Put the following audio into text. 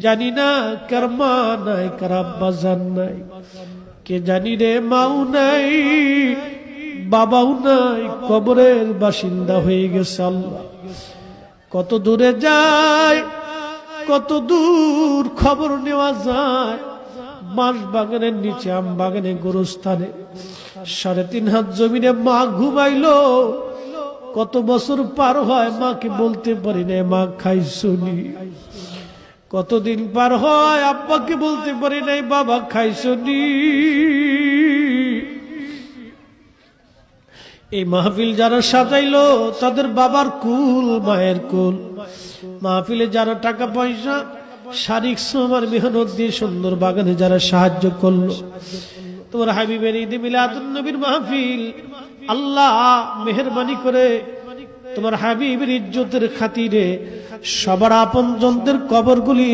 জানি না কার মা নাই, কার আব্বা জান নাই, কে জানি রে মাও নাই, বাবাও নাই, কবরের বাসিন্দা হয়ে গেছে। আল্লাহ কত দূরে যায়, কত দূর খবর নেওয়া যায়। বাঁশ বাগানের নিচে, আম বাগানে, গোরস্থানে 3.5 হাত জমিনে মা ঘুমাইলো। কত বছর পার হয়, মাকে বলতে পারি না মা খাইছনি। কতদিন পার হয়, আব্বাকে বলতে পারি নাই বাবা খাইছনি। এই মাহফিল যারা সাজাইলো তাদের বাবার কুল, মায়ের কুল। মাহফিলে যারা টাকা পয়সা, শারীরিক শ্রম আর মেহনত দিয়ে সুন্দর বাগানে যারা সাহায্য করলো, তোমার হাবিবের ঈদে মিলাদুন নবীর মাহফিল, আল্লাহ মেহেরবানি করে তোমার হাবিবের ইজ্জতের খাতিরে সবার আপনজনদের কবরগুলি